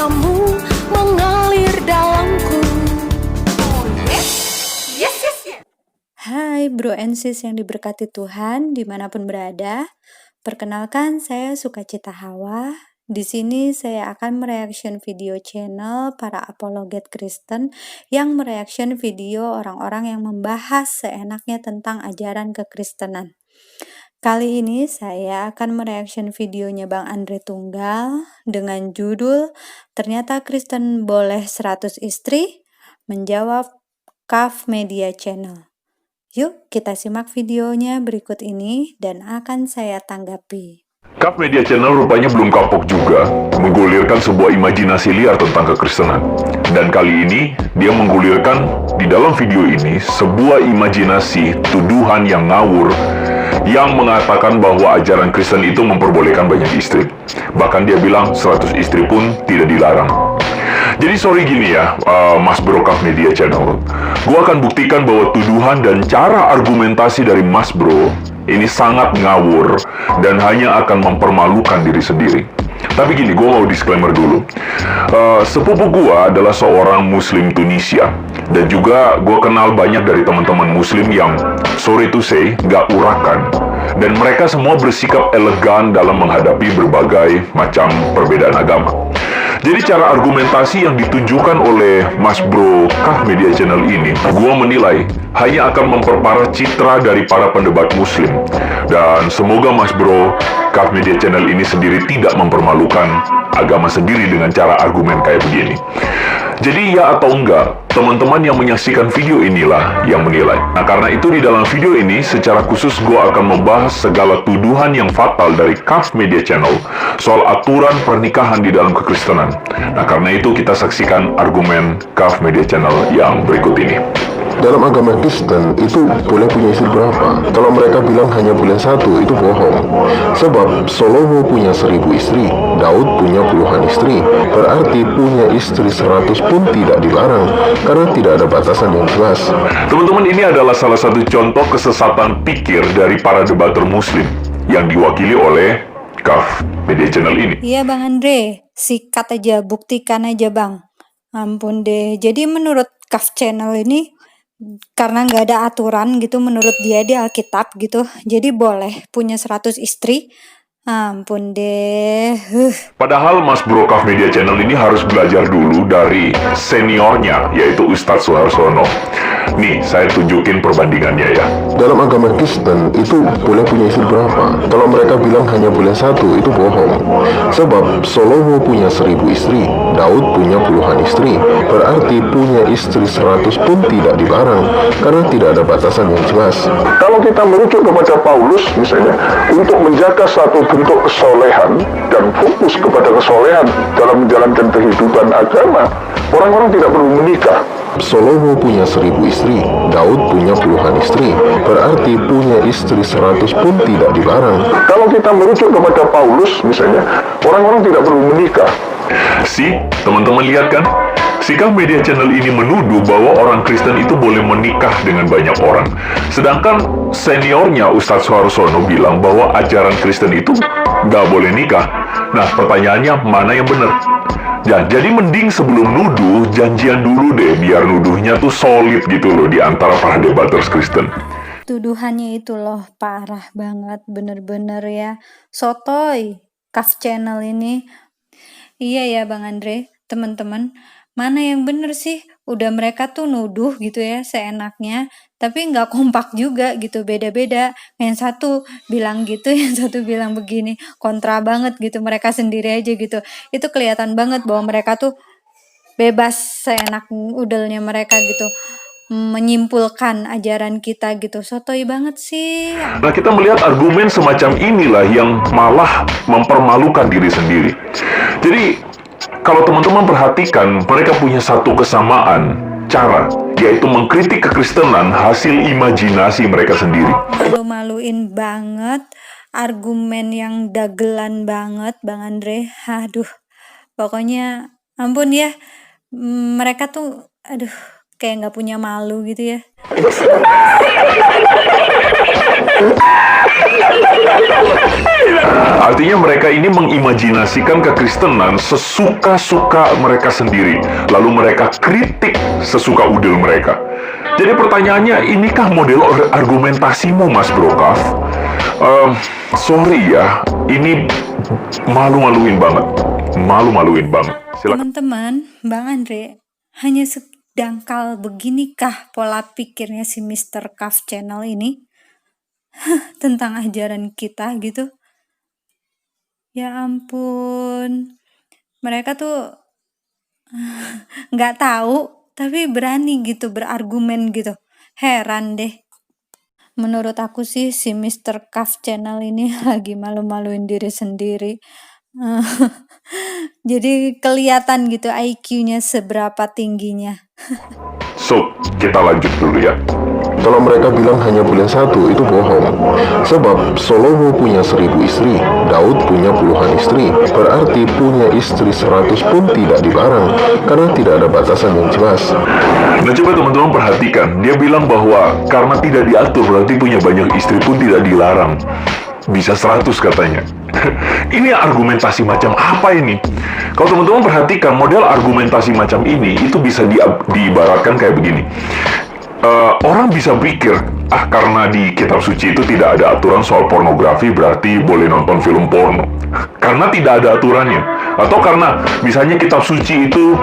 cintamu mengalir dalamku. Oh yes, yes, yes, yes. Hai bro and sis yang diberkati Tuhan dimanapun berada. Perkenalkan, saya Sukacita Hawa. Di sini saya akan mereaction video channel para apologet Kristen yang mereaction video orang-orang yang membahas seenaknya tentang ajaran kekristenan. Kali ini saya akan mereaction videonya Bang Andre Tunggal dengan judul "Ternyata Kristen Boleh 100 Istri?" menjawab Kaf Media Channel. Yuk kita simak videonya berikut ini dan akan saya tanggapi. Kaf Media Channel rupanya belum kapok juga menggulirkan sebuah imajinasi liar tentang kekristenan. Dan kali ini, dia menggulirkan di dalam video ini sebuah imajinasi tuduhan yang ngawur yang mengatakan bahwa ajaran Kristen itu memperbolehkan banyak istri. Bahkan dia bilang 100 istri pun tidak dilarang. Jadi sorry gini ya, Mas Bro Kaf Media Channel. Gua akan buktikan bahwa tuduhan dan cara argumentasi dari Mas Bro ini sangat ngawur dan hanya akan mempermalukan diri sendiri. Tapi gini, gue mau disclaimer dulu. Sepupu gue adalah seorang Muslim Tunisia. Dan juga gue kenal banyak dari teman-teman Muslim yang, sorry to say, gak urakan. Dan mereka semua bersikap elegan dalam menghadapi berbagai macam perbedaan agama. Jadi cara argumentasi yang ditunjukkan oleh Mas Bro Kaf Media Channel ini, gue menilai hanya akan memperparah citra dari para pendebat Muslim. Dan semoga Mas Bro Kaf Media Channel ini sendiri tidak mempermalukan agama sendiri dengan cara argumen kayak begini. Jadi ya atau enggak, teman-teman yang menyaksikan video inilah yang menilai. Nah karena itu di dalam video ini secara khusus gue akan membahas segala tuduhan yang fatal dari Kaf Media Channel soal aturan pernikahan di dalam kekristenan. Nah karena itu kita saksikan argumen Kaf Media Channel yang berikut ini. Dalam agama Kristen itu boleh punya istri berapa? Kalau mereka bilang hanya boleh satu, itu bohong. Sebab Salomo punya 1000 istri, Daud punya puluhan istri. Berarti punya istri 100 pun tidak dilarang, karena tidak ada batasan yang jelas. Teman-teman, ini adalah salah satu contoh kesesatan pikir dari para debater Muslim yang diwakili oleh Kaf Media Channel ini. Iya Bang Andre, sikat aja, buktikan aja Bang. Ampun deh, jadi menurut Kaf Channel ini karena nggak ada aturan gitu menurut dia di Alkitab gitu, jadi boleh punya 100 istri. Ampun deh. Padahal Mas Bro Kaf Media Channel ini harus belajar dulu dari seniornya, yaitu Ustadz Suharsono. Nih, saya tunjukin perbandingannya ya. Dalam agama Kristen itu boleh punya istri berapa? Kalau mereka bilang hanya boleh satu, itu bohong. Sebab Salomo punya 1000 istri, Daud punya puluhan istri. Berarti punya istri 100 pun tidak dilarang, karena tidak ada batasan yang jelas. Kalau kita merujuk kepada Paulus misalnya, untuk menjaga satu bentuk kesolehan dan fokus kepada kesolehan dalam menjalankan kehidupan agama, orang-orang tidak perlu menikah. Salomo punya 1000 istri, Daud punya puluhan istri. Berarti punya istri 100 pun tidak dilarang. Kalau kita merujuk kepada Paulus misalnya, orang-orang tidak perlu menikah. Teman-teman lihat kan? Sikap Media Channel ini menuduh bahwa orang Kristen itu boleh menikah dengan banyak orang. Sedangkan seniornya Ustadz Suharsono bilang bahwa ajaran Kristen itu nggak boleh nikah. Nah, pertanyaannya mana yang benar? Ya, jadi mending sebelum nuduh, janjian dulu deh biar nuduhnya tuh solid gitu loh di antara para debaters Kristen. Tuduhannya itu loh parah banget, bener-bener ya. Sotoy, Kaf Channel ini. Iya ya Bang Andre, teman-teman. Mana yang bener sih? Udah mereka tuh nuduh gitu ya seenaknya, tapi nggak kompak juga gitu, beda-beda. Yang satu bilang gitu, yang satu bilang begini, kontra banget gitu, mereka sendiri aja gitu. Itu kelihatan banget bahwa mereka tuh bebas seenak udelnya mereka gitu, menyimpulkan ajaran kita gitu. Sotoy banget sih. Nah, kita melihat argumen semacam inilah yang malah mempermalukan diri sendiri. Jadi, kalau teman-teman perhatikan, mereka punya satu kesamaan cara, yaitu mengkritik kekristenan hasil imajinasi mereka sendiri. Malu-maluin banget, argumen yang dagelan banget Bang Andre. Aduh, pokoknya ampun ya, mereka tuh aduh kayak nggak punya malu gitu ya. Artinya mereka ini mengimajinasikan kekristenan sesuka-suka mereka sendiri. Lalu mereka kritik sesuka udel mereka. Jadi pertanyaannya, inikah model argumentasimu, Mas Brokaf? Sorry ya, ini malu-maluin banget. Malu-maluin banget. Silakan. Teman-teman, Bang Andre, hanya sedangkal beginikah pola pikirnya si Mr. Cuff Channel ini tentang ajaran kita gitu? Ya ampun, mereka tuh nggak tahu tapi berani gitu berargumen gitu. Heran deh. Menurut aku sih si Mr. Cuff Channel ini lagi malu-maluin diri sendiri. Jadi kelihatan gitu IQ-nya seberapa tingginya. So, kita lanjut dulu ya. Kalau mereka bilang hanya boleh satu, itu bohong. Sebab Salomo punya 1000 istri, Daud punya puluhan istri. Berarti punya istri 100 pun tidak dilarang, karena tidak ada batasan yang jelas. Nah, coba teman-teman perhatikan. Dia bilang bahwa karena tidak diatur, berarti punya banyak istri pun tidak dilarang. Bisa 100 katanya. Ini argumentasi macam apa ini? Kalau teman-teman perhatikan, model argumentasi macam ini itu bisa diibaratkan kayak begini. Orang bisa pikir, karena di kitab suci itu tidak ada aturan soal pornografi, berarti boleh nonton film porno. Karena tidak ada aturannya. Atau karena misalnya kitab suci itu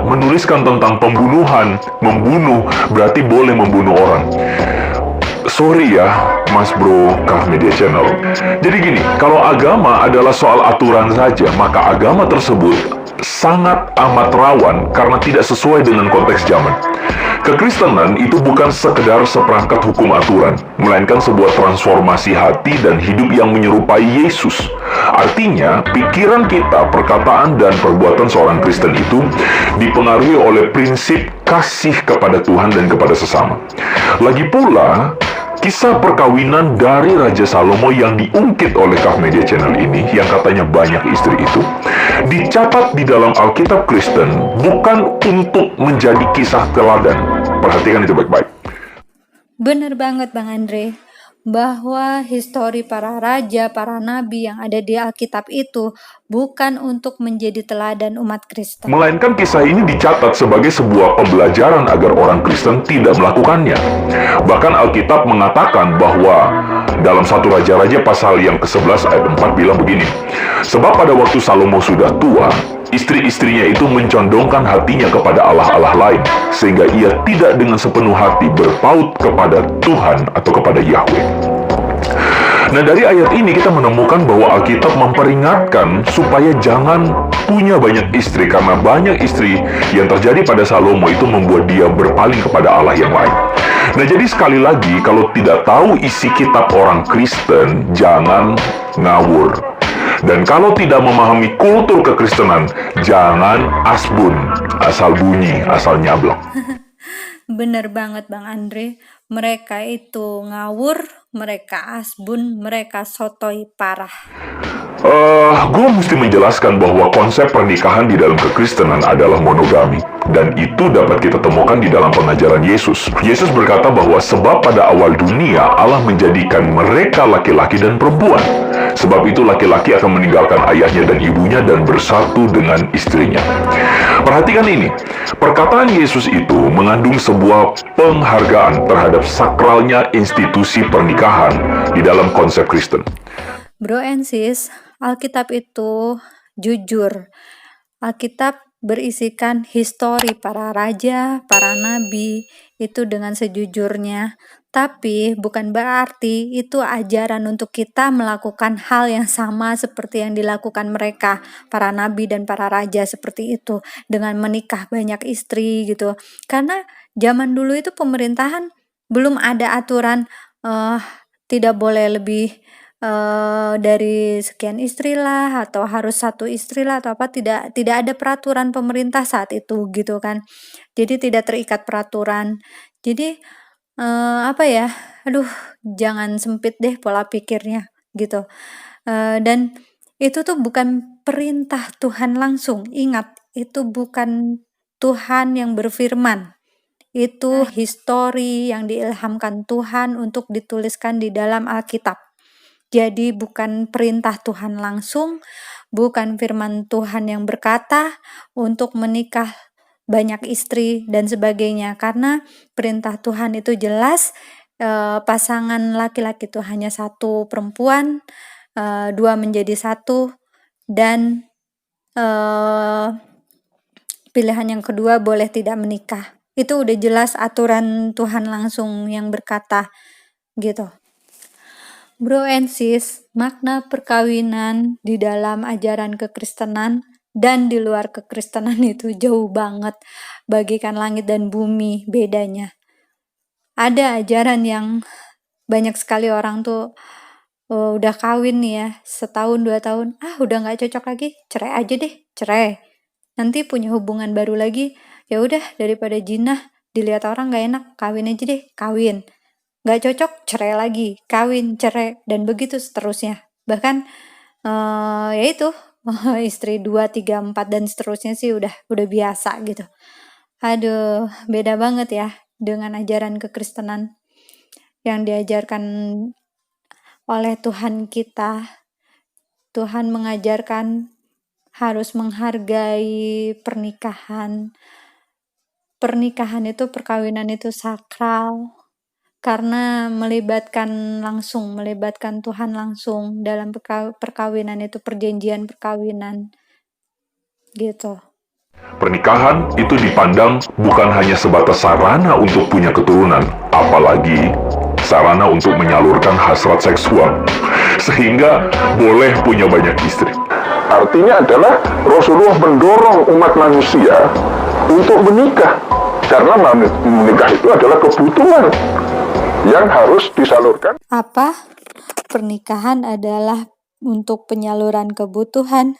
menuliskan tentang pembunuhan, membunuh, berarti boleh membunuh orang. Sorry ya, Mas Bro Kaf Media Channel. Jadi gini, kalau agama adalah soal aturan saja, maka agama tersebut sangat amat rawan karena tidak sesuai dengan konteks zaman. Kekristenan itu bukan sekedar seperangkat hukum aturan, melainkan sebuah transformasi hati dan hidup yang menyerupai Yesus. Artinya, pikiran kita, perkataan, dan perbuatan seorang Kristen itu dipengaruhi oleh prinsip kasih kepada Tuhan dan kepada sesama. Lagi pula, kisah perkawinan dari Raja Salomo yang diungkit oleh Kaf Media Channel ini, yang katanya banyak istri itu, dicatat di dalam Alkitab Kristen bukan untuk menjadi kisah teladan. Perhatikan itu baik-baik. Bener banget Bang Andre, bahwa histori para raja, para nabi yang ada di Alkitab itu bukan untuk menjadi teladan umat Kristen. Melainkan kisah ini dicatat sebagai sebuah pembelajaran agar orang Kristen tidak melakukannya. Bahkan Alkitab mengatakan bahwa dalam 1 Raja-Raja pasal yang ke-11 ayat 4 bilang begini, sebab pada waktu Salomo sudah tua, istri-istrinya itu mencondongkan hatinya kepada allah-allah lain, sehingga ia tidak dengan sepenuh hati berpaut kepada Tuhan atau kepada Yahweh. Nah, dari ayat ini kita menemukan bahwa Alkitab memperingatkan supaya jangan punya banyak istri, karena banyak istri yang terjadi pada Salomo itu membuat dia berpaling kepada Allah yang lain. Nah, jadi sekali lagi, kalau tidak tahu isi kitab orang Kristen, jangan ngawur. Dan kalau tidak memahami kultur kekristenan, jangan asbun, asal bunyi, asal nyablok. Bener banget Bang Andre, mereka itu ngawur, mereka asbun, mereka sotoy parah. Gue mesti menjelaskan bahwa konsep pernikahan di dalam kekristenan adalah monogami. Dan itu dapat kita temukan di dalam pengajaran Yesus. Yesus berkata bahwa sebab pada awal dunia Allah menjadikan mereka laki-laki dan perempuan. Sebab itu laki-laki akan meninggalkan ayahnya dan ibunya dan bersatu dengan istrinya. Perhatikan ini, perkataan Yesus itu mengandung sebuah penghargaan terhadap sakralnya institusi pernikahan di dalam konsep Kristen. Bro and sis, Alkitab itu jujur. Alkitab berisikan histori para raja, para nabi, itu dengan sejujurnya. Tapi bukan berarti itu ajaran untuk kita melakukan hal yang sama seperti yang dilakukan mereka, para nabi dan para raja seperti itu, dengan menikah banyak istri gitu. Karena zaman dulu itu pemerintahan belum ada aturan tidak boleh lebih dari sekian istri lah, atau harus satu istri lah, atau apa, tidak ada peraturan pemerintah saat itu gitu kan. Jadi tidak terikat peraturan. Jadi jangan sempit deh pola pikirnya gitu. Dan itu tuh bukan perintah Tuhan langsung. Ingat, itu bukan Tuhan yang berfirman. Itu histori yang diilhamkan Tuhan untuk dituliskan di dalam Alkitab. Jadi bukan perintah Tuhan langsung, bukan firman Tuhan yang berkata untuk menikah banyak istri dan sebagainya, karena perintah Tuhan itu jelas, pasangan laki-laki itu hanya satu perempuan, dua menjadi satu, dan pilihan yang kedua boleh tidak menikah. Itu udah jelas aturan Tuhan langsung yang berkata gitu. Bro and sis, makna perkawinan di dalam ajaran kekristenan dan di luar kekristenan itu jauh banget, bagikan langit dan bumi bedanya. Ada ajaran yang banyak sekali orang tuh udah kawin nih ya, setahun 2 tahun, udah nggak cocok lagi, cerai aja deh, cerai. Nanti punya hubungan baru lagi, ya udah daripada jinah, dilihat orang nggak enak, kawin aja deh, kawin. Nggak cocok, cerai lagi, kawin, cerai, dan begitu seterusnya. Bahkan ya itu istri 2, 3, 4 dan seterusnya sih udah biasa gitu. Aduh, beda banget ya dengan ajaran kekristenan yang diajarkan oleh Tuhan kita. Tuhan mengajarkan harus menghargai pernikahan. Pernikahan itu, perkawinan itu sakral. Karena melibatkan Tuhan langsung dalam perkawinan itu, perjanjian perkawinan gitu. Pernikahan itu dipandang bukan hanya sebatas sarana untuk punya keturunan, apalagi sarana untuk menyalurkan hasrat seksual, sehingga boleh punya banyak istri. Artinya adalah Rasulullah mendorong umat manusia untuk menikah, karena menikah itu adalah kebutuhan yang harus disalurkan. Apa? Pernikahan adalah untuk penyaluran kebutuhan?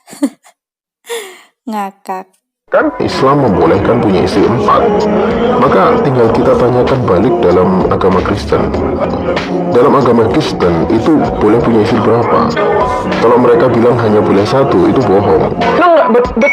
Ngakak. Kan Islam membolehkan punya istri 4. Maka tinggal kita tanyakan balik dalam agama Kristen. Dalam agama Kristen itu boleh punya istri berapa? Kalau mereka bilang hanya boleh 1, itu bohong. Betul.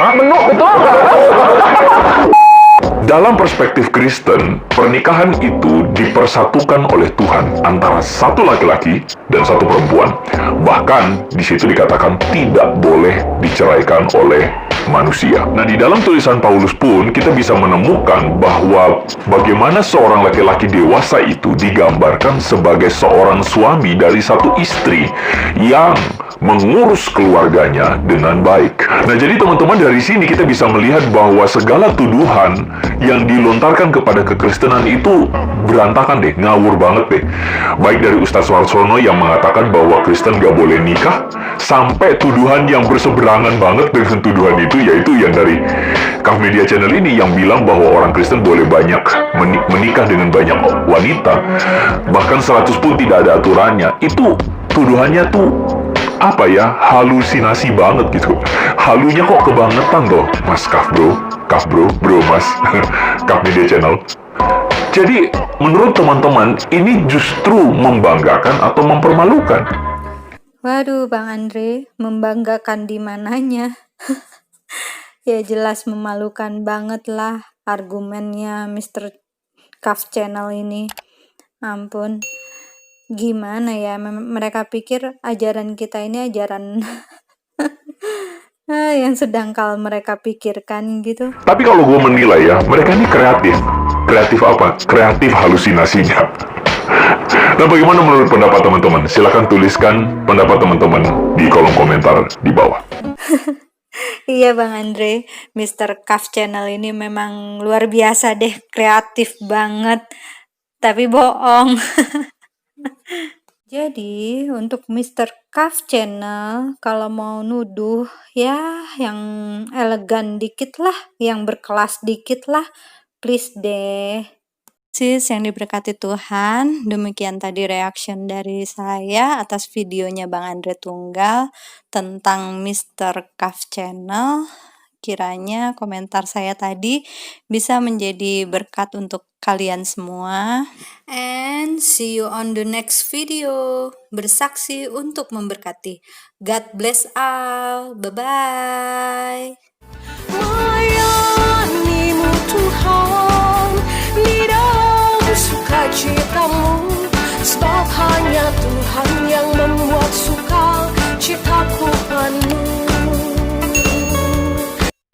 Dalam perspektif Kristen, pernikahan itu dipersatukan oleh Tuhan antara satu laki-laki dan satu perempuan. Bahkan di situ dikatakan tidak boleh diceraikan oleh manusia. Nah, di dalam tulisan Paulus pun kita bisa menemukan bahwa bagaimana seorang laki-laki dewasa itu digambarkan sebagai seorang suami dari satu istri yang mengurus keluarganya dengan baik. Nah, jadi teman-teman, dari sini kita bisa melihat bahwa segala tuduhan yang dilontarkan kepada kekristenan itu berantakan deh, ngawur banget deh. Baik dari Ustadz Warsono yang mengatakan bahwa Kristen gak boleh nikah, sampai tuduhan yang berseberangan banget dengan tuduhan itu, yaitu yang dari Kaf Media Channel ini yang bilang bahwa orang Kristen boleh banyak menikah dengan banyak wanita, bahkan 100 pun tidak ada aturannya. Itu tuduhannya tuh apa ya, halusinasi banget gitu. Halunya kok kebangetan loh, Mas Kaf bro, Mas Kaf Media Channel. Jadi menurut teman-teman ini justru membanggakan atau mempermalukan? Waduh, Bang Andre, membanggakan di mananya? Ya jelas memalukan banget lah argumennya Mr. Kaf Channel ini. Ampun. Gimana ya, mereka pikir ajaran kita ini ajaran yang sedangkal mereka pikirkan gitu. Tapi kalau gue menilai ya, mereka ini kreatif. Kreatif apa? Kreatif halusinasinya. Nah, bagaimana menurut pendapat teman-teman? Silakan tuliskan pendapat teman-teman di kolom komentar di bawah. Iya Bang Andre, Mr. Kaf Channel ini memang luar biasa deh, kreatif banget. Tapi bohong. Jadi untuk Mr. Kaf Channel, kalau mau nuduh ya yang elegan dikit lah, yang berkelas dikit lah, please deh. Sis yang diberkati Tuhan, demikian tadi reaction dari saya atas videonya Bang Andre Tunggal tentang Mr. Kaf Channel. Kiranya komentar saya tadi bisa menjadi berkat untuk kalian semua. And see you on the next video. Bersaksi untuk memberkati. God bless all. Bye-bye. Melayanimu Tuhan, di dalam sukacitamu.